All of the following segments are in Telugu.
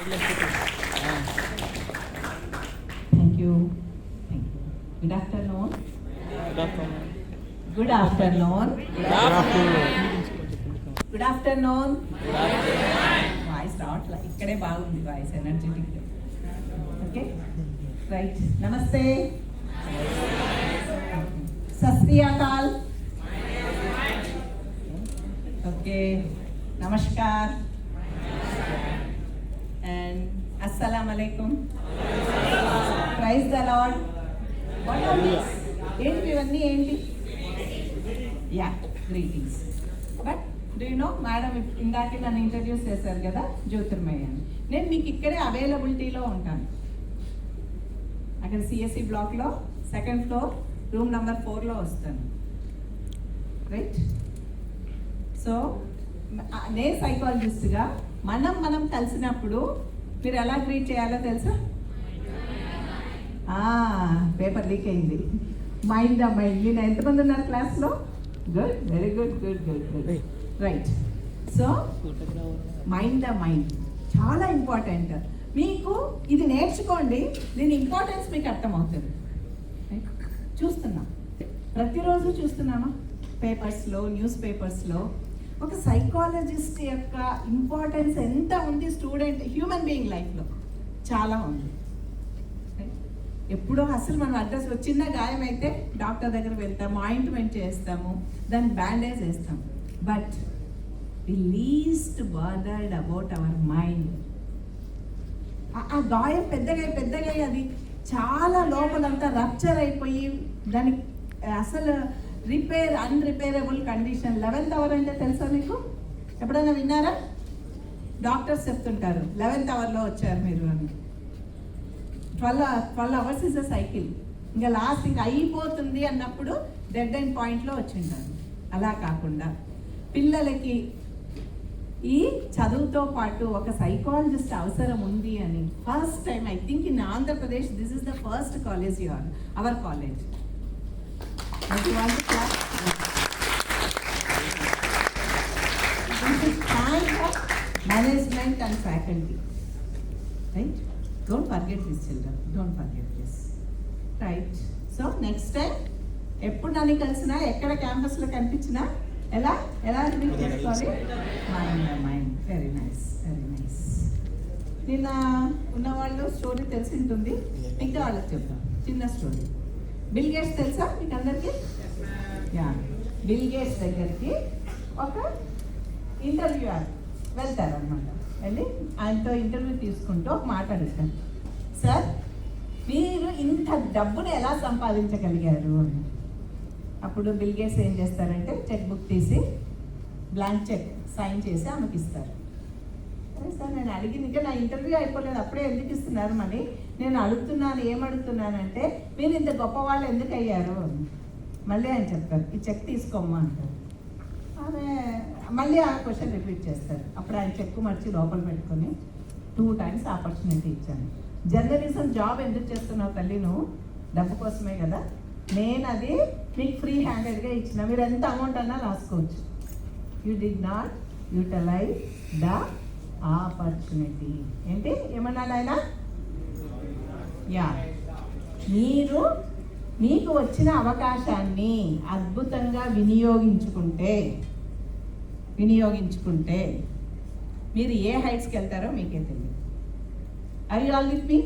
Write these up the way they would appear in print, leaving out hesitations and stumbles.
Thank you. Thank you. Good afternoon. Good afternoon. Good afternoon. Voice రావట్లా, ఇక్కడే బాగుంది వాయిస్, ఎనర్జెటిక్. Okay right. నమస్తే, సత్ శ్రీ అకాల్, ఓకే, నమస్కార్ అండ్ అస్సలాం అలైకుం. Praise the lord. What are these? ఏంటి ఇవన్నీ? ఏంటి? Yeah, greetings. But do you know, madam ఇందాకే నన్ను ఇంట్రడ్యూస్ చేశారు కదా, జ్యోతిర్మయ్య అని. నేను మీకు ఇక్కడే అవైలబిలిటీలో ఉంటాను. అక్కడ సిఎస్సి బ్లాక్లో 2nd floor రూమ్ నెంబర్ 4లో వస్తాను. రైట్. సో నేను సైకాలజిస్ట్గా మనం కలిసినప్పుడు మీరు ఎలా గ్రీట్ చేయాలో తెలుసా? పేపర్ లీక్ అయింది. Mind the mind. నేను ఎంతమంది ఉన్నారు క్లాస్లో? Good, very good, good good good. Right. So mind the mind చాలా ఇంపార్టెంట్. మీకు ఇది నేర్చుకోండి, దీని ఇంపార్టెన్స్ మీకు అర్థమవుతుంది. చూస్తున్నాం, ప్రతిరోజు చూస్తున్నామా పేపర్స్లో, న్యూస్ పేపర్స్లో ఒక సైకాలజిస్ట్ యొక్క ఇంపార్టెన్స్ ఎంత ఉంది స్టూడెంట్ హ్యూమన్ బీయింగ్ లైఫ్లో. చాలా ఉంది. ఎప్పుడో అసలు మనం అడ్రస్ చిన్న గాయం అయితే డాక్టర్ దగ్గర వెళ్తాము, ఆయింట్మెంట్ చేస్తాము, దాన్ని బ్యాండేజ్ వేస్తాము. But we least bothered about our mind. ఆ గాయం పెద్దగా అది చాలా లోపలంతా రప్చర్ అయిపోయి దానికి అసలు అన్రిపేరబుల్ కండిషన్. 11th hour అంటే తెలుసా మీకు? ఎప్పుడైనా విన్నారా? డాక్టర్స్ చెప్తుంటారు 11th hourలో వచ్చారు మీరు అని. 12 hours ఇస్ అ సైకిల్. ఇంకా లాస్ట్ ఇంకా అయిపోతుంది అన్నప్పుడు డెడ్ ఎండ్ పాయింట్లో వచ్చింటారు. అలా కాకుండా పిల్లలకి ఈ చదువుతో పాటు ఒక సైకాలజిస్ట్ అవసరం ఉంది అని first time I think in Andhra Pradesh this is the first college hour college. Management and faculty. Right. Don't forget this, children. Don't forget this. Right. So next time ఎప్పుడు నన్ను కలిసినా, ఎక్కడ క్యాంపస్లో కనిపించినా ఎలా రీడ్ చేసుకోవాలి? Mind. Very nice, very nice. నిన్న ఉన్నవాళ్ళు స్టోరీ తెలిసి ఉంటుంది, మిగతా వాళ్ళకి చెప్తాం. చిన్న స్టోరీ. బిల్ గేట్స్ తెలుసా మీకు అందరికీ? యా, బిల్ గేట్స్ దగ్గరికి ఒక ఇంటర్వ్యూ వెళ్తారనమాట. వెళ్ళి ఆయనతో ఇంటర్వ్యూ తీసుకుంటూ ఒక మాట అడుగుతాను, సార్ మీరు ఇంత డబ్బుని ఎలా సంపాదించగలిగారు అని. అప్పుడు బిల్ గేట్స్ ఏం చేస్తారంటే చెక్ బుక్ తీసి బ్లాంక్ చెక్ సైన్ చేసి ఆమెకి ఇస్తారు. సరే సార్, నేను అడిగింది ఇంకా నా ఇంటర్వ్యూ అయిపోలేదు, అప్పుడే ఎందుకు ఇస్తున్నారు మనీ? నేను అడుగుతున్నాను, ఏమడుగుతున్నానంటే మీరు ఇంత గొప్ప వాళ్ళు ఎందుకు అయ్యారు అని. మళ్ళీ ఆయన చెప్తారు, ఈ చెక్ తీసుకోమ్మా అంటారు. ఆమె మళ్ళీ ఆ క్వశ్చన్ రిపీట్ చేస్తారు. అప్పుడు ఆయన చెక్కు మర్చి లోపల పెట్టుకొని 2 times ఆపర్చునిటీ ఇచ్చాను. జర్నలిజం జాబ్ ఎందుకు చేస్తున్నావు తల్లి? నువ్వు డబ్బు కోసమే కదా. నేను అది మీకు ఫ్రీ హ్యాండెడ్గా ఇచ్చిన, మీరు ఎంత అమౌంట్ అన్నా రాసుకోవచ్చు. You did not utilize the opportunity. ఏంటి ఏమన్నాడు ఆయన? యా, మీరు మీకు వచ్చిన అవకాశాన్ని అద్భుతంగా వినియోగించుకుంటే మీరు ఏ హైట్స్కి వెళ్తారో మీకే తెలియదు. ఆర్ యు ఆల్ విత్ మీ?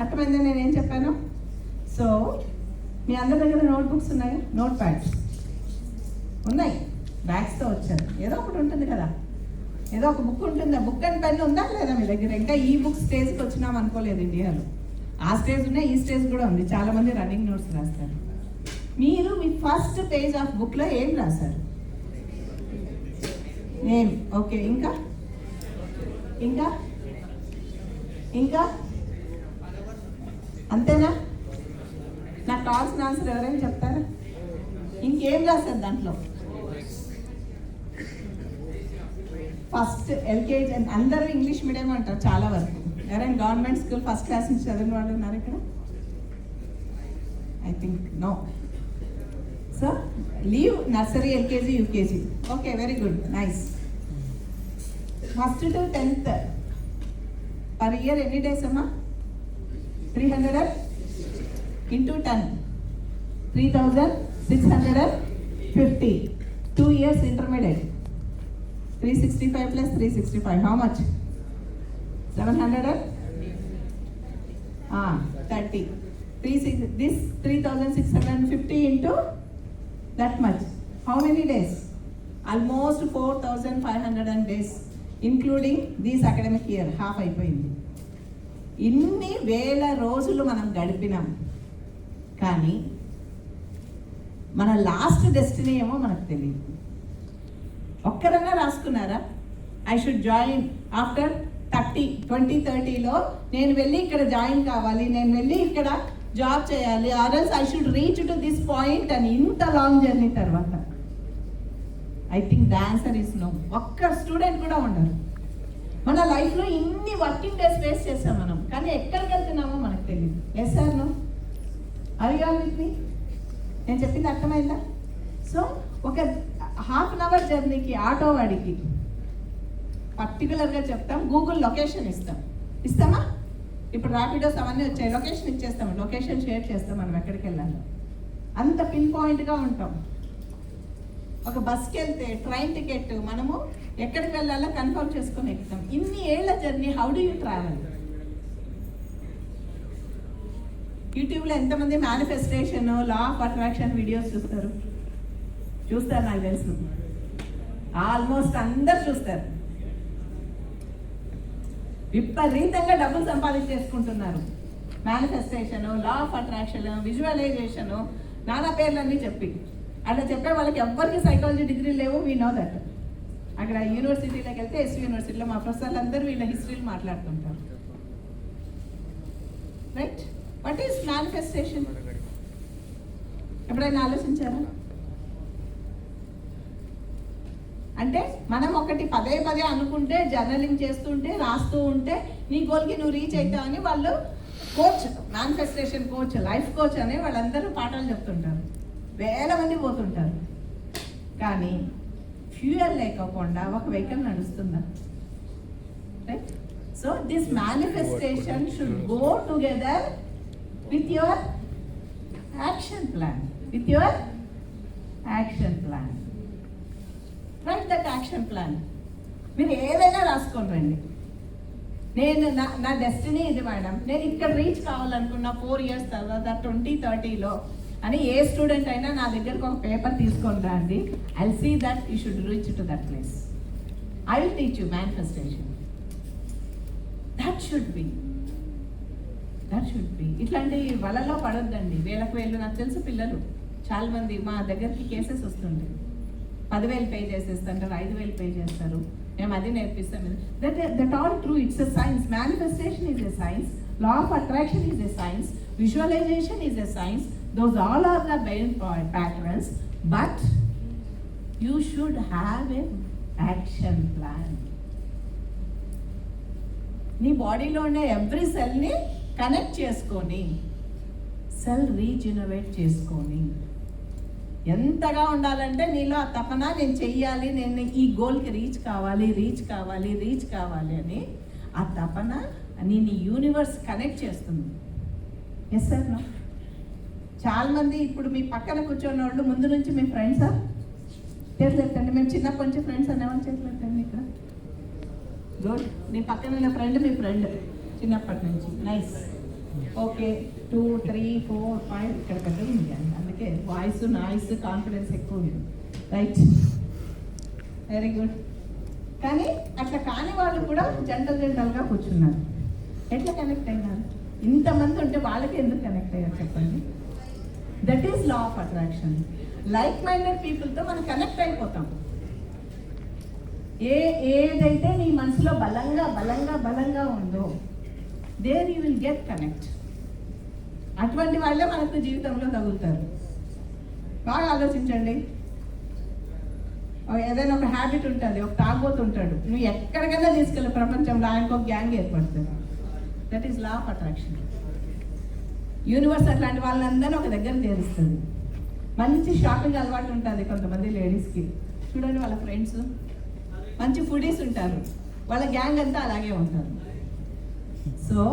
అర్థమైందా నేనేం చెప్పాను? సో మీ అందరి దగ్గర నోట్బుక్స్ ఉన్నాయా? నోట్ ప్యాడ్స్ ఉన్నాయి, బ్యాగ్స్తో వచ్చారు. ఏదో ఒకటి ఉంటుంది కదా, ఏదో ఒక బుక్ ఉంటుంది. ఆ బుక్ అండ్ పెన్ ఉందా లేదా మీ దగ్గర? ఇంకా ఈ బుక్ స్టేజ్కి వచ్చినాం అనుకోలేదు ఇండియాలో. ఆ స్టేజ్ ఉన్నాయి, ఈ స్టేజ్ కూడా ఉంది. చాలామంది రన్నింగ్ నోట్స్ రాస్తారు. మీరు మీ ఫస్ట్ పేజ్ ఆఫ్ బుక్లో ఏం రాశారు? నేమ్. ఓకే, ఇంకా ఇంకా ఇంకా అంతేనా? నాకు కావాల్సిన ఆన్సర్ ఎవరైనా చెప్తారా? ఇంకేం రాశారు దాంట్లో? ఫస్ట్ ఎల్కేజీ అందరూ ఇంగ్లీష్ మీడియం అంటారు చాలా వరకు. ఎవరైనా గవర్నమెంట్ స్కూల్ ఫస్ట్ క్లాస్ నుంచి చదివిన వాళ్ళు ఉన్నారు ఇక్కడ? I think no. So leave nursery, LKG, UKG. Okay, very good, nice. First to 10th per year ఎన్ని డేస్ అమ్మా? 300 into 10, 3650. 2 years intermediate. 365 plus 365, how much? 700? 30. This 3650 into that much. How many days? Almost 4500 days, including this academic year. Half అయిపోయింది. ఇన్ని వేల రోజులు మనం గడిపినాం, కానీ మన లాస్ట్ డెస్టినీ ఏమో మనకు తెలియదు. ఒక్కరన్నా రాసుకున్నారా? ఐ షుడ్ జాయిన్ ఆఫ్టర్ 2030లో నేను వెళ్ళి ఇక్కడ జాయిన్ కావాలి, నేను వెళ్ళి ఇక్కడ జాబ్ చేయాలి, or else I should reach to this point అని. ఇంత లాంగ్ జర్నీ తర్వాత I think the answer is no. ఒక్క స్టూడెంట్ కూడా ఉండరు. మన లైఫ్లో ఇన్ని వర్కింగ్ డేస్ ఫేస్ చేస్తాం మనం, కానీ ఎక్కడికి వెళ్తున్నామో మనకు తెలియదు. Yes sir no? Are you all with me? నేను చెప్పింది అర్థమైందా? సో ఒక హాఫ్ అన్ అవర్ జర్నీకి ఆటో వాడికి పర్టికులర్గా చెప్తాం, గూగుల్ లొకేషన్ ఇస్తామా? ఇప్పుడు ర్యాపిడోస్ అవన్నీ వచ్చాయి, లొకేషన్ ఇచ్చేస్తాము, లొకేషన్ షేర్ చేస్తాం మనం ఎక్కడికి వెళ్ళాలి. అంత పిన్ పాయింట్గా ఉంటాం. ఒక బస్కి వెళ్తే ట్రైన్ టికెట్ మనము ఎక్కడికి వెళ్ళాలో కన్ఫర్మ్ చేసుకొని ఎక్కుతాం. ఇన్ని ఏళ్ల journey, how do you travel? యూట్యూబ్లో ఎంతమంది manifestation, law of attraction videos చూస్తారు నాకు తెలుసు. ఆల్మోస్ట్ అందరు చూస్తారు. విపరీతంగా డబ్బులు సంపాదించేసుకుంటున్నారు. Manifestation, law of attraction, visualisation, నానా పేర్లన్నీ చెప్పి అట్లా చెప్పే వాళ్ళకి ఎవ్వరికి సైకాలజీ డిగ్రీ లేవు. We know that. అక్కడ యూనివర్సిటీలోకి వెళ్తే ఎస్వి యూనివర్సిటీలో మా ప్రొఫెసర్లు అందరూ వీళ్ళ హిస్టరీలు మాట్లాడుతుంటారు. రైట్? What is manifestation? ఎప్పుడైనా ఆలోచించారా? అంటే మనం ఒకటి పదే అనుకుంటే, జర్నలింగ్ చేస్తుంటే, రాస్తూ ఉంటే నీ గోల్కి నువ్వు రీచ్ అవుతావని వాళ్ళు coach, manifestation coach, life coach అనే వాళ్ళందరూ పాఠాలు చెప్తుంటారు. వేల మంది పోతుంటారు, కానీ ఫ్యూయల్ లేకపోకుండా ఒక వెహికల్ నడుస్తుందా? Right? So this manifestation should go together with your action plan. Write that action plan. మీరు ఏదైనా రాసుకొని రండి. నేను నా డెస్టినీ ఇది మేడం, నేను ఇక్కడ రీచ్ కావాలనుకున్న 4 years తర్వాత 2030లో అని ఏ స్టూడెంట్ అయినా నా దగ్గరకు ఒక పేపర్ తీసుకొని రండి. I will see that you should reach to that place. I will teach you manifestation. That should be. ఇట్లాంటి వలలో పడొద్దండి. వేలకు వేలు, నాకు తెలుసు పిల్లలు చాలా మంది మా దగ్గరికి కేసెస్ వస్తుంటాయి. 10,000 పే చేసేస్తుంటారు, 5,000 పే చేస్తారు, మేము అది నేర్పిస్తాం. That all true. It's a science. Manifestation is a science, law of attraction is a science, visualisation is a science. Those all are the main patterns, but you should have an action plan. నీ బాడీలో ఉండే ఎవ్రీ సెల్ని కనెక్ట్ చేసుకొని, సెల్ రీజనరేట్ చేసుకొని, ఎంతగా ఉండాలంటే నీలో ఆ తపన, నేను చెయ్యాలి, నేను ఈ గోల్కి రీచ్ కావాలి అని ఆ తపన నేను యూనివర్స్ కనెక్ట్ చేస్తుంది. Yes sir no? చాలామంది ఇప్పుడు మీ పక్కన కూర్చున్న వాళ్ళు ముందు నుంచి మీ ఫ్రెండ్సా? చేతులు ఎత్తండి. మేము చిన్నప్పటి నుంచి ఫ్రెండ్స్ అనేవాళ్ళు. చేతులు ఎత్తండి. ఇక్కడ గుడ్. నీ పక్కన ఉన్న ఫ్రెండ్ మీ ఫ్రెండ్ చిన్నప్పటి నుంచి. నైస్. ఓకే, 2, 3, 4, 5 ఇక్కడ పెద్దగా ఉంది, అందుకే వాయిస్, నాయిస్, కాన్ఫిడెన్స్ ఎక్కువ ఉంది. Right, very good. కానీ అట్లా కాని వాళ్ళు కూడా జంటల్గా కూర్చున్నారు. ఎట్లా కనెక్ట్ అయినారు? ఇంతమంది ఉంటే వాళ్ళకి ఎందుకు కనెక్ట్ అయ్యారు చెప్పండి? That is law of attraction. Like minded పీపుల్తో మనం కనెక్ట్ అయిపోతాం. ఏదైతే నీ మనసులో బలంగా ఉందో there you will get connect. అటువంటి వాళ్ళే మనకు జీవితంలో తగులుతారు. బాగా ఆలోచించండి. ఏదైనా ఒక హ్యాబిట్ ఉంటుంది, ఒక తాగబోతుంటాడు, నువ్వు ఎక్కడికైనా తీసుకెళ్ళి ప్రపంచంలో ఆయనకు ఒక గ్యాంగ్ ఏర్పడుతుంది. That is law of attraction. Universe అట్లాంటి వాళ్ళందరినీ ఒక దగ్గర చేరుస్తుంది. మంచి షాపింగ్ అలవాటు ఉంటుంది కొంతమంది లేడీస్కి. చూడండి, వాళ్ళ ఫ్రెండ్స్ మంచి ఫుడీస్ ఉంటారు, వాళ్ళ గ్యాంగ్ అంతా అలాగే ఉంటారు. So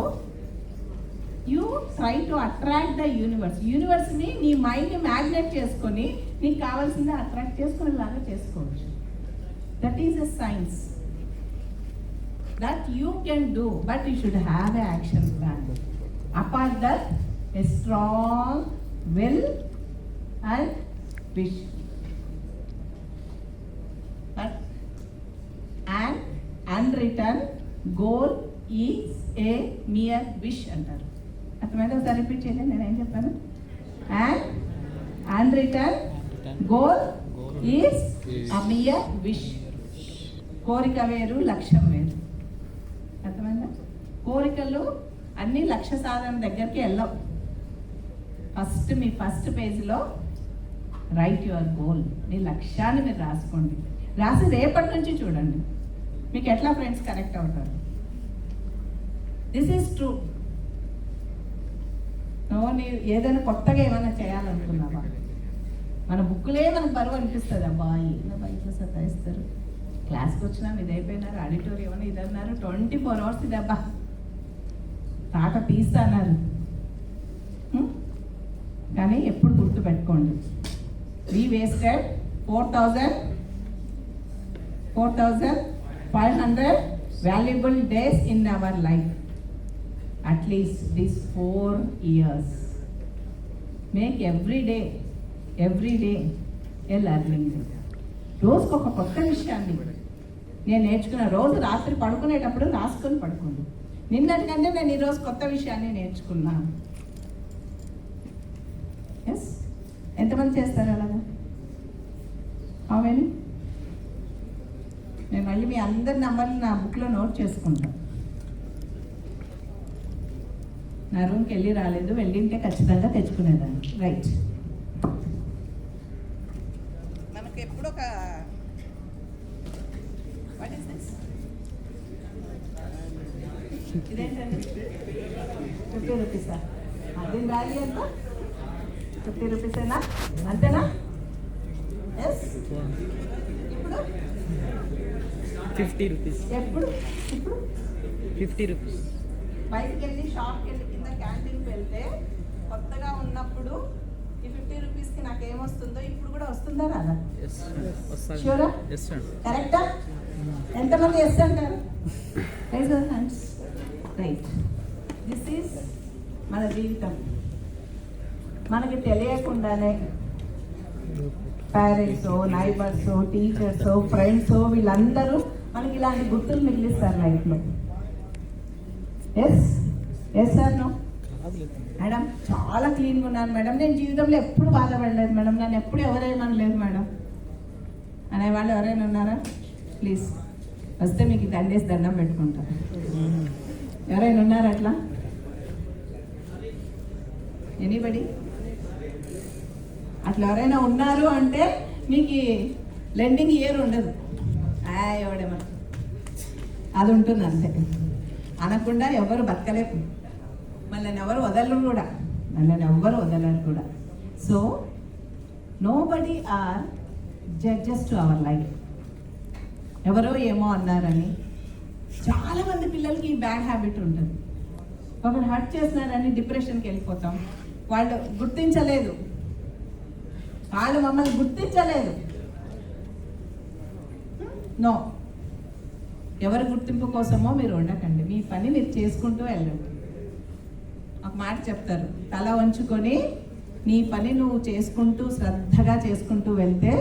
you try to attract the యూనివర్స్ని నీ మైండ్ని మ్యాగ్నెట్ చేసుకొని నీకు కావాల్సింది అట్రాక్ట్ చేసుకునేలాగా చేసుకోవచ్చు. That is a science that you can do, but you should have an action plan. Apart that, a strong will and wish. But an unwritten goal is a mere wish అంటారు. అర్థమైందా? ఒకసారి రిపీట్ చేయండి, నేనేం చెప్పాను. And unwritten goal is a mere wish. కోరిక వేరు, లక్ష్యం వేరు. అర్థమైందా? కోరికలు అన్ని లక్ష్య సాధన దగ్గరికి వెళ్ళవు. మీ ఫస్ట్ పేజీలో రైట్ యువర్ గోల్, మీ లక్ష్యాన్ని మీరు రాసుకోండి. రాసి రేపటి నుంచి చూడండి మీకు ఎట్లా ఫ్రెండ్స్ కనెక్ట్ అవుతారు. This is true. నీ ఏదైనా కొత్తగా ఏమైనా చేయాలనుకున్నావా, మన బుక్కులే మనకు బరువు అనిపిస్తుంది. అబ్బాయి ఇట్లా సతాయిస్తారు, క్లాస్కి వచ్చినాం ఇది అయిపోయినారు, ఆడిటోరియం అని ఇది అన్నారు, 24 hours ఇది అబ్బా తాట తీస్తా అన్నారు. కానీ ఎప్పుడు గుర్తుపెట్టుకోండి, we wasted 4,500 valuable days in our life. At least these 4 years. Make every day a learning day. రోజుకు ఒక కొత్త విషయాన్ని నేను నేర్చుకున్న. రోజు రాత్రి పడుకునేటప్పుడు రాసుకొని పడుకోండి, నిన్నటికంటే నేను ఈరోజు కొత్త విషయాన్ని నేర్చుకున్నాను. ఎస్, ఎంతమంది చేస్తారు అలాగా? How many? నేను మళ్ళీ మీ అందరి నంబర్లు నా బుక్లో నోట్ చేసుకుంటాను. నా రూమ్కి వెళ్ళి రాలేదు, వెళ్ళింటే ఖచ్చితంగా తెచ్చుకునేదాన్ని. రైట్, మనకు ఎప్పుడు ఒక వాట్ ఈస్ దిస్? ఇదేంటండి? 50 రూపీసా? దీని వాల్యూ ఎంత? 50 రూపీసేనా? అంతేనా? ఎస్. ఇప్పుడు 50 రూపీస్. ఎప్పుడు? ఇప్పుడు 50 రూపీస్. బయటికి వెళ్ళి షాప్కి వెళ్ళి కింద క్యాంటీన్కి వెళ్తే కొత్తగా ఉన్నప్పుడు ఈ 50 రూపీస్కి నాకు ఏమొస్తుందో ఇప్పుడు కూడా వస్తుందా రాదా? షూరా? కరెక్టా? ఎంతమంది ఎస్ అంటారు? Rise your hands. Right, this is మన జీవితం. మనకి తెలియకుండానే పేరెంట్స్, నైబర్స్, టీచర్స్, ఫ్రెండ్స్ వీళ్ళందరూ మనకి ఇలాంటి గుర్తులు మిగిలిస్తారు లైఫ్లో. Yes yes sir no? Madam చాలా క్లీన్గా ఉన్నాను మేడం, నేను జీవితంలో ఎప్పుడు బాధపడలేదు మేడం, నన్ను ఎప్పుడు ఎవరేమనలేదు మేడం అనేవాళ్ళు ఎవరైనా ఉన్నారా? ప్లీజ్ వస్తే మీకు దండేసి దండం పెట్టుకుంటాను. ఎవరైనా ఉన్నారా అట్లా? ఎనీబడి? అట్లా ఎవరైనా ఉన్నారు అంటే మీకు లెండింగ్ ఇయర్ ఉండదు. ఎవడేమో అది ఉంటుంది అంతే. అనకుండా ఎవరు బతకలేరు, మళ్ళీ ఎవరు వదలరు కూడా, so nobody are judges to our life. ఎవరో ఏమో అన్నారని చాలామంది పిల్లలకి ఈ బ్యాడ్ హ్యాబిట్ ఉంటుంది. ఒకరు హర్ట్ చేస్తున్నారని డిప్రెషన్కి వెళ్ళిపోతాం. వాళ్ళు గుర్తించలేదు, వాళ్ళు మమ్మల్ని గుర్తించలేదు. నో, ఎవరి గుర్తింపు కోసమో మీరు ఉండకండి, మీ పని మీరు చేసుకుంటూ వెళ్ళండి. ఒక మాట చెప్తారు, తల వంచుకొని నీ పని నువ్వు చేసుకుంటూ శ్రద్ధగా చేసుకుంటూ వెళ్తే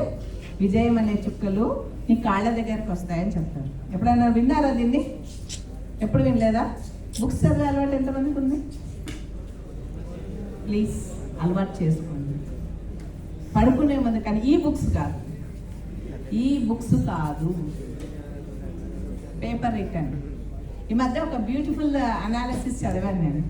విజయం అనే చుక్కలు నీ కాళ్ళ దగ్గరకు వస్తాయని చెప్తారు. ఎప్పుడైనా విన్నారా దీన్ని? ఎప్పుడు వినలేదా? బుక్స్ చదివే అలవాటు ఎంతమందికి ఉంది? ప్లీజ్ అలవాటు చేసుకోండి. పడుకునే ముందు, కానీ ఈ బుక్స్ కాదు, పేపర్ రిటర్న్. ఈ మధ్య ఒక బ్యూటిఫుల్ అనాలిసిస్ చదివాను నేను.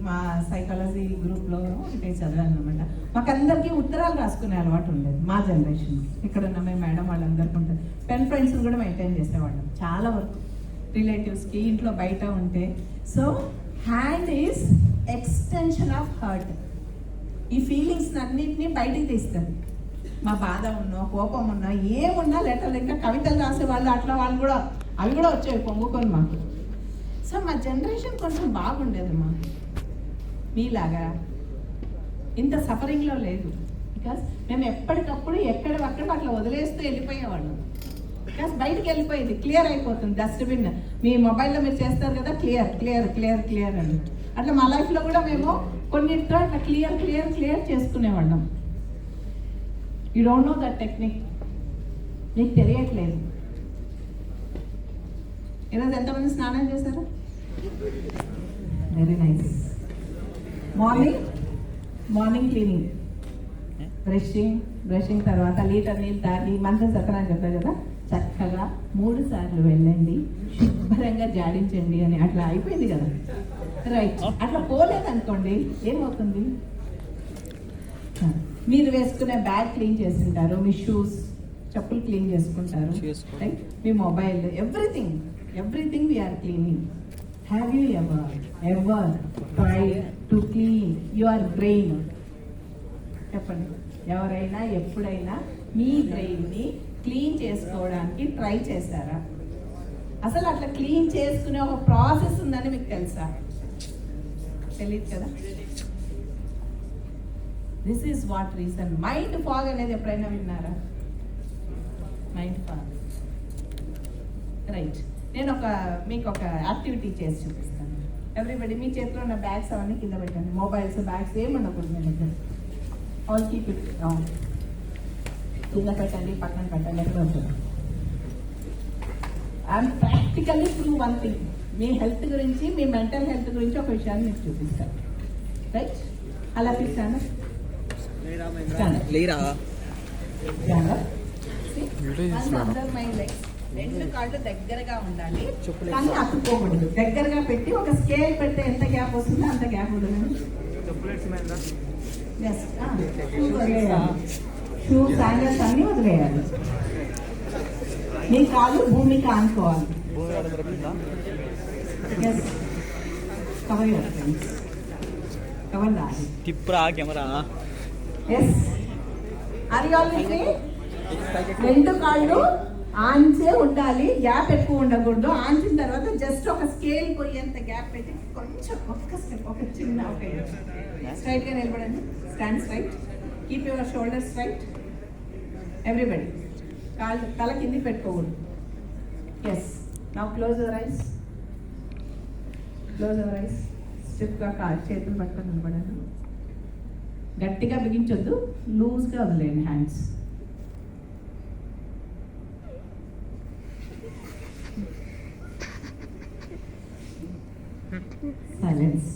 మా సైకాలజీ గ్రూప్లో ఒకటి చదివాను అనమాట. మాకందరికీ ఉత్తరాలు రాసుకునే అలవాటు ఉండేది మా జనరేషన్. ఇక్కడ ఉన్న మేము మేడం వాళ్ళందరికీ ఉంటుంది. పెన్ ఫ్రెండ్స్ కూడా మెయింటైన్ చేసేవాళ్ళం చాలా వరకు, రిలేటివ్స్కి, ఇంట్లో బయట ఉంటే. So hand is extension of heart. ఈ ఫీలింగ్స్ అన్నింటినీ బయటికి తీస్తుంది. మా బాధ ఉన్నా, కోపం ఉన్నా, ఏమున్నా లెటర్లు, ఇంకా కవితలు రాసే వాళ్ళు అట్లా వాళ్ళు కూడా అవి కూడా వచ్చాయి పొంగుకొని మాకు. సో మా జనరేషన్ కొంచెం బాగుండేదమ్మా, మీలాగా ఇంత సఫరింగ్లో లేదు. బికాస్ మేము ఎప్పటికప్పుడు ఎక్కడక్కడ అట్లా వదిలేస్తూ వెళ్ళిపోయేవాళ్ళం. బికాస్ బయటికి వెళ్ళిపోయేది, క్లియర్ అయిపోతుంది డస్ట్బిన్. మీ మొబైల్లో మీరు చేస్తారు కదా, క్లియర్ క్లియర్ క్లియర్ క్లియర్ అని. అట్లా మా లైఫ్లో కూడా మేము కొన్నింటితో అట్లా క్లియర్ క్లియర్ క్లియర్ చేసుకునేవాళ్ళం. You don't know that technique, మీకు తెలియట్లేదు. ఈరోజు ఎంతమంది స్నానం చేశారు? Very nice. Morning cleaning, brushing తర్వాత లీటర్ నీళ్ళు తాగి మంచం చక్కని చెప్పారు కదా, చక్కగా 3 సార్లు వెళ్ళండి, శుభ్రంగా జాడించండి అని అట్లా అయిపోయింది కదా. రైట్, అట్లా పోలేదనుకోండి ఏమవుతుంది? మీరు వేసుకునే బ్యాగ్ క్లీన్ చేసుకుంటారు, మీ షూస్ చెప్పులు క్లీన్ చేసుకుంటారు, రైట్, మీ mobile, everything we're cleaning. Have you ever tried to clean your brain? చెప్పండి, ఎవరైనా ఎప్పుడైనా మీ బ్రెయిన్ని క్లీన్ చేసుకోవడానికి ట్రై చేశారా? అసలు అట్లా క్లీన్ చేసుకునే ఒక ప్రాసెస్ ఉందని మీకు తెలుసా? తెలియదు కదా. This is what reason. Mind fog అనేది ఎప్పుడైనా విన్నారా? Mind fog, right. నేను మీకు ఒక యాక్టివిటీ చేసి చూపిస్తాను. ఎవ్రీబడి మీ చేతిలో ఉన్న బ్యాగ్స్ అవన్నీ కింద పెట్టండి. మొబైల్స్, బ్యాగ్స్ ఏమన్నప్పుడు మీ దగ్గర ఆల్ కీప్ ఇట్ డౌన్. కింద పెట్టండి, పక్కన పెట్టండి, ఎక్కడ ఉంటుంది. I'm practically prove one thing. Me health గురించి, మీ మెంటల్ హెల్త్ గురించి ఒక విషయాన్ని మీకు చూపిస్తాను. రైట్, అలా తీస్తాను. రెండు కాళ్ళు దగ్గరగా ఉండాలి, కానీ అతుక్కోకూడదు. దగ్గరగా పెట్టి ఒక స్కేల్ పెడితే ఎంత గ్యాప్ వస్తుందో అంత గ్యాప్ వదలండి. షూ శాండల్స్ అన్ని వదిలేయాలి. మీ కాళ్ళు భూమికి ఆనుకోవాలి. కవర్ రెండు కాళ్ళు ఆంచే ఉండాలి, గ్యాప్ ఎక్కువ ఉండకూడదు. ఆంచిన తర్వాత జస్ట్ ఒక స్కేల్ పోయేంత గ్యాప్ పెట్టి కొంచెం ఒక్క స్టెప్, ఒక చిన్న స్ట్రైట్ గా నిలబడండి. Stand straight, keep your shoulders straight. Everybody కాళ్ళు తల కింది పెట్టుకోకూడదు. Yes, now close your eyes. స్టిఫ్గా చేతులు పట్టుకొని నిలబడండి. గట్టిగా బిగించొద్దు, లూజ్గా వదిలేయండి hands. Silence.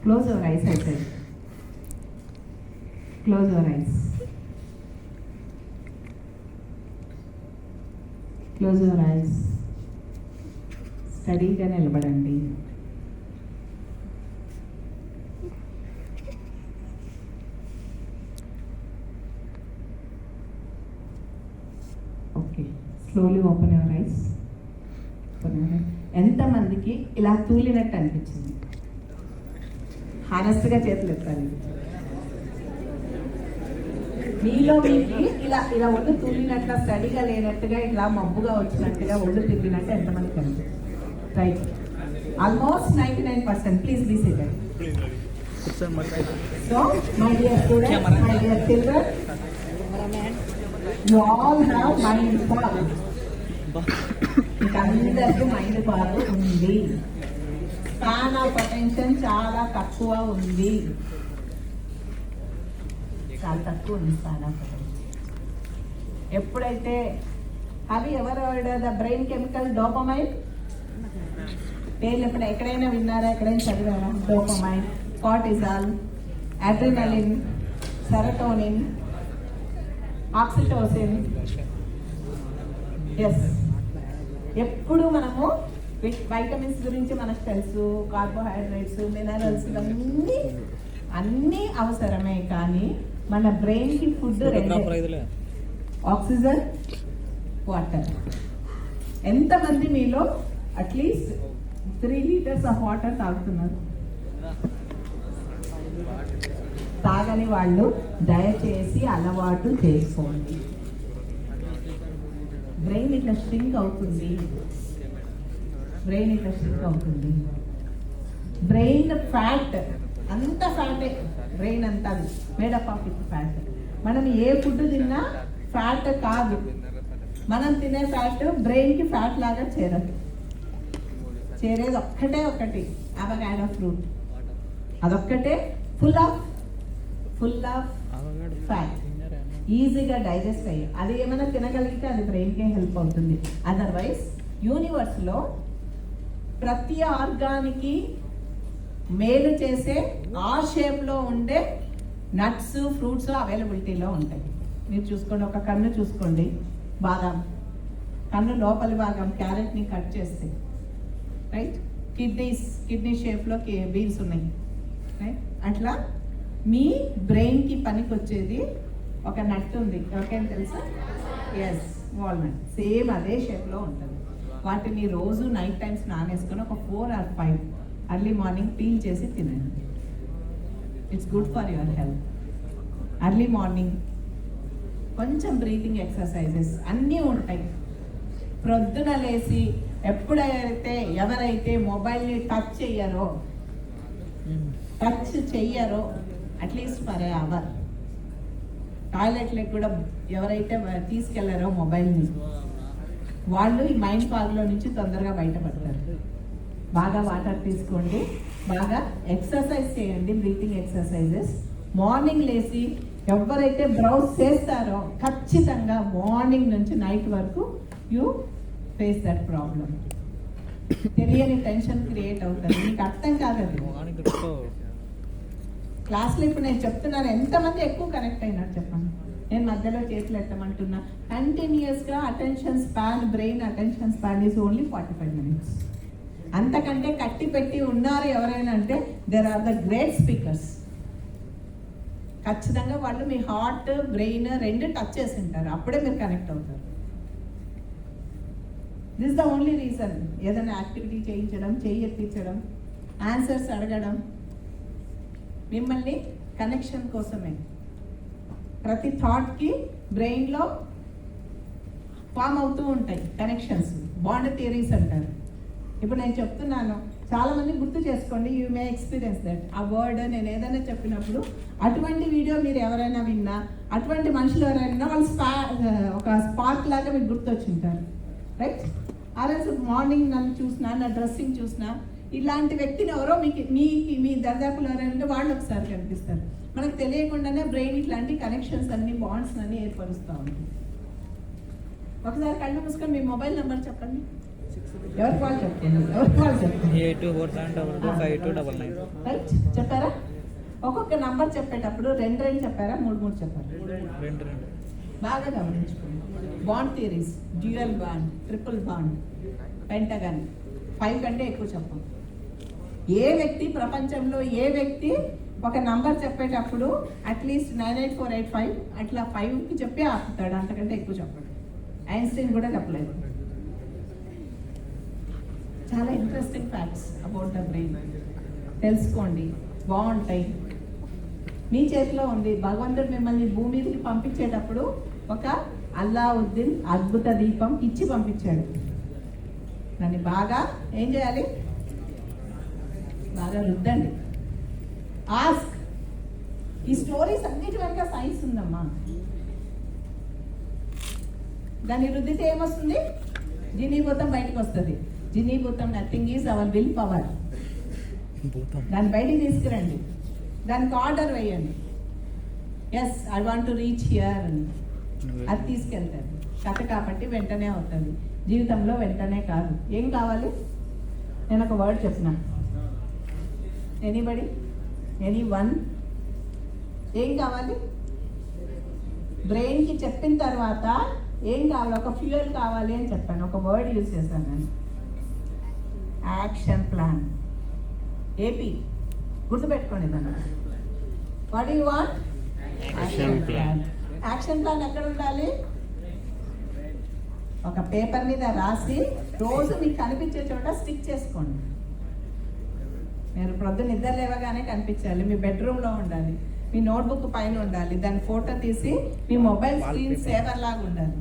Close your eyes, I said. Close your eyes. Close your eyes. స్టడీగా నిలబడండి. Okay, slowly open your eyes. ఎంతమందికి ఇలా తూలినట్టు అనిపించింది? హానెస్ట్గా చేతులు ఎత్తాలి. మీలో మీకు ఇలా ఒళ్ళు తూలినట్టు, స్టడీగా లేనట్టుగా, ఇలా మబ్బుగా వచ్చినట్టుగా, ఒళ్ళు తిరిగినట్టు ఎంతమందికి అనిపించింది? Right, almost 99%. Please be seated. So my dear students, my dear children, you all have mind fog. అందరికీ మైండ్ ఫాగ్ ఉంది. స్పాన్ ఆఫ్ అటెన్షన్ చాలా తక్కువ ఉంది. చాలా తక్కువ ఉంది స్పాన్ ఆఫ్ అటెన్షన్. ఎప్పుడైతే అవి ద బ్రెయిన్ కెమికల్ డోపమైన్ పేర్లు ఎక్కడైనా విన్నారా? ఎక్కడైనా చదివారా? Dopamine, cortisol, adrenaline, serotonin, oxytocin. Yes, ఎప్పుడు మనము వైటమిన్స్ గురించి మనకు తెలుసు, కార్బోహైడ్రేట్స్, మినరల్స్, అన్నీ అవసరమే. కానీ మన బ్రెయిన్ కి ఫుడ్ ఆక్సిజన్, వాటర్. ఎంతమంది మీలో అట్లీస్ట్ 3 లీటర్స్ ఆఫ్ వాటర్ తాగుతున్నారు? తాగని వాళ్ళు దయచేసి అలవాటు చేసుకోండి. బ్రెయిన్ ఇట్లా స్ట్రింక్ అవుతుంది. బ్రెయిన్ ఇట్లా స్ట్రిక్ అవుతుంది. బ్రెయిన్ ఫ్యాట్ అంత ఫ్యాటే, బ్రెయిన్ అంతా మేడప్ ఆఫ్ ఇట్ ఫ్యాట్. మనం ఏ ఫుడ్ తిన్నా ఫ్యాట్ కాదు, మనం తినే ఫ్యాట్ బ్రెయిన్కి ఫ్యాట్ లాగా చేరదు. చేరేది ఒక్కటే ఒకటి, అవగాడో ఫ్రూట్. అదొక్కటే ఫుల్ ఆఫ్ ఫ్యాట్, ఈజీగా డైజెస్ట్ అయ్యి అది ఏమైనా తినగలిగితే అది బ్రెయిన్కే హెల్ప్ అవుతుంది. అదర్వైజ్ యూనివర్స్లో ప్రతి ఆర్గానికి మేలు చేసే ఆ షేప్లో ఉండే నట్స్ ఫ్రూట్స్ అవైలబిలిటీలో ఉంటాయి. మీరు చూసుకోండి, ఒక కన్ను చూసుకోండి, బాదాం కన్ను లోపలి భాగం క్యారెట్ని కట్ చేస్తే, రైట్, కిడ్నీ షేప్లో బీన్స్ ఉన్నాయి, రైట్. అట్లా మీ బ్రెయిన్కి పనికి వచ్చేది ఒక నట్ ఉంది, ఎవరికైనా తెలుసా? Yes, walnut. సేమ్ అదే షేప్లో ఉంటుంది. వాటిని రోజు నైట్ టైమ్స్ నానేసుకొని ఒక 4 or 5 ఎర్లీ మార్నింగ్ పీల్ చేసి తినండి. It's good for your health. Early morning కొంచెం బ్రీతింగ్ ఎక్సర్సైజెస్ అన్నీ ఉంటాయి. ప్రొద్దున లేచి ఎప్పుడైతే ఎవరైతే మొబైల్ని టచ్ చెయ్యరో అట్లీస్ట్ ఫర్ అవర్, టాయిలెట్లకు కూడా ఎవరైతే తీసుకెళ్లారో మొబైల్ని, వాళ్ళు ఈ మైండ్ ఫాగ్లో నుంచి తొందరగా బయటపడతారు. బాగా వాటర్ తీసుకోండి, బాగా ఎక్సర్సైజ్ చేయండి, బ్రీతింగ్ ఎక్సర్సైజెస్. మార్నింగ్ లేచి ఎవరైతే బ్రౌజ్ చేస్తారో ఖచ్చితంగా మార్నింగ్ నుంచి నైట్ వరకు యూ ఫేస్ దట్ ప్రాబ్లం. తెలియని టెన్షన్ క్రియేట్ అవుతుంది, మీకు అర్థం కాదు. క్లాస్లో ఇప్పుడు నేను చెప్తున్నాను, ఎంతమంది ఎక్కువ కనెక్ట్ అయినారు చెప్పండి. నేను మధ్యలో చేతులు ఎత్తమంటున్నా. కంటిన్యూస్గా attention span, brain attention span is only 45 minutes. అంతకంటే కట్టి పెట్టి ఉన్నారు ఎవరైనా అంటే there are the great speakers. ఖచ్చితంగా వాళ్ళు మీ హార్ట్ బ్రెయిన్ రెండు టచ్ చేసి ఉంటారు, అప్పుడే మీరు కనెక్ట్ అవుతారు. This the only reason. ఏదైనా యాక్టివిటీ చేయించడం, ఎత్తించడం, ఆన్సర్స్ అడగడం మిమ్మల్ని కనెక్షన్ కోసమే. ప్రతి థాట్కి బ్రెయిన్లో ఫామ్ అవుతూ ఉంటాయి కనెక్షన్స్, బాండ్ థియరీస్ అంటారు. ఇప్పుడు నేను చెప్తున్నాను, చాలామంది గుర్తు చేసుకోండి, యూ మే ఎక్స్పీరియన్స్ దట్. ఆ వర్డ్ నేను ఏదైనా చెప్పినప్పుడు అటువంటి వీడియో మీరు ఎవరైనా విన్నా, అటువంటి మనుషులు ఎవరైనా వాళ్ళు ఒక స్పార్క్ లాగా మీకు గుర్తొచ్చింటారు, రైట్. ఆ రోజు మార్నింగ్ నన్ను చూసినా, నా డ్రెస్సింగ్ చూసినా, ఇలాంటి వ్యక్తిని ఎవరో మీ దర్దాపులు ఎవరైనా వాళ్ళు ఒకసారి కనిపిస్తారు. మనకు తెలియకుండానే బ్రెయిన్ ఇట్లాంటి కనెక్షన్స్ అన్ని, బాండ్స్ అన్ని ఏర్పరుస్తూ ఉంటుంది. ఒకసారి కళ్ళు మూసుకొని మీ మొబైల్ నెంబర్ చెప్పండి. ఎవరికి వాళ్ళు చెప్పండి. రైట్, చెప్పారా? ఒక్కొక్క నంబర్ చెప్పేటప్పుడు 2 చెప్పారా, 3 చెప్పారా? 2. బాగా గమనించుకోండి. Bond theories, dual bond, triple bond, pentagon, 5 కంటే ఎక్కువ చెప్పం. ఏ వ్యక్తి ప్రపంచంలో ఏ వ్యక్తి ఒక నంబర్ చెప్పేటప్పుడు అట్లీస్ట్ 98485 అట్లా 5కి చెప్పి ఆపుతాడు, అంతకంటే ఎక్కువ చెప్పాడు. ఐన్స్టీన్ కూడా చెప్పలేదు. చాలా interesting facts about the brain తెలుసుకోండి, బాగుంటాయి. మీ చేతిలో ఉంది. భగవంతుడు మిమ్మల్ని భూమి మీదకి పంపించేటప్పుడు ఒక అల్లావుద్దీన్ అద్భుత దీపం ఇచ్చి పంపించాడు. దాన్ని బాగా ఏం చేయాలి? బాగా రుద్దండి. ఆస్క్. ఈ స్టోరీస్ అన్నిటి వెనక సైన్స్ ఉందమ్మా. దాన్ని రుద్దితే ఏమొస్తుంది? జినీభూతం బయటకు వస్తుంది. జినీభూతం nothing is our will power. దాన్ని బయటికి తీసుకురండి, దానికి ఆర్డర్ వేయండి. Yes, I want to reach here అని. అది తీసుకెళ్తారు. కథ కాబట్టి వెంటనే అవుతుంది. జీవితంలో వెంటనే కాదు. ఏం కావాలి? నేను ఒక వర్డ్ చెప్పిన, ఎనీబడి, ఎనీవన్, ఏం కావాలి? బ్రెయిన్కి చెప్పిన తర్వాత ఏం కావాలి? ఒక ఫ్యూయల్ కావాలి అని చెప్పాను. ఒక వర్డ్ యూజ్ చేశాను నేను, యాక్షన్ ప్లాన్. ఏపీ గుర్తుపెట్టుకోండి దాన్ని. What you want? Action plan. Action plan ఎక్కడ ఉండాలి? ఒక పేపర్ మీద రాసి రోజు మీకు కనిపించే చోట స్టిక్ చేసుకోండి. మీరు ప్రొద్దున నిద్ర లేవగానే కనిపించాలి. మీ బెడ్రూమ్లో ఉండాలి, మీ నోట్బుక్ పైన ఉండాలి, దాని ఫోటో తీసి మీ మొబైల్ స్క్రీన్ సేవర్ లాగా ఉండాలి.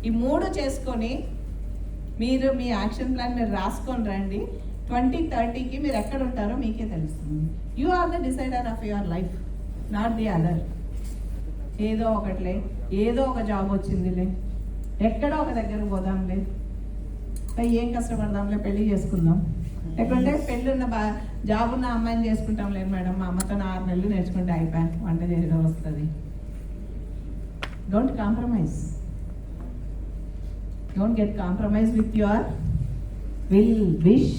ఈ 3 చేసుకొని మీరు మీ యాక్షన్ ప్లాన్ మీరు రాసుకొని రండి. 2030కి మీరు ఎక్కడ ఉంటారో మీకే తెలుస్తుంది. You are the decider of your life, not the other. ఏదో ఒకటిలే, ఏదో ఒక జాబ్ వచ్చిందిలే, ఎక్కడో ఒక దగ్గర పోదాంలే, ఏం కష్టపడదాంలే, పెళ్లి చేసుకుందాం, లేకుంటే పెళ్ళి ఉన్న జాబ్ ఉన్న అమ్మాయిని చేసుకుంటాం లేదు మేడం, మా అమ్మతో 6 నెలలు నేర్చుకుంటే అయిపోయా, వంట చేయడం వస్తుంది. Don't compromise, don't get compromise with your wish.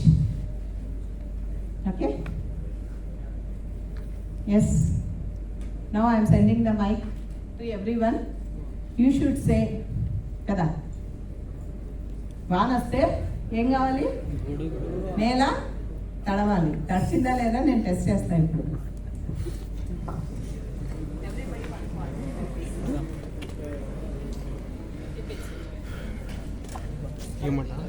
Okay, yes. Now I'm sending the mic to everyone. You should say కదా, వాన వస్తే ఏం కావాలి? నేల తడవాలి. తడిచిందా లేదా నేను టెస్ట్ చేస్తాను ఇప్పుడు. ఏమంటారు?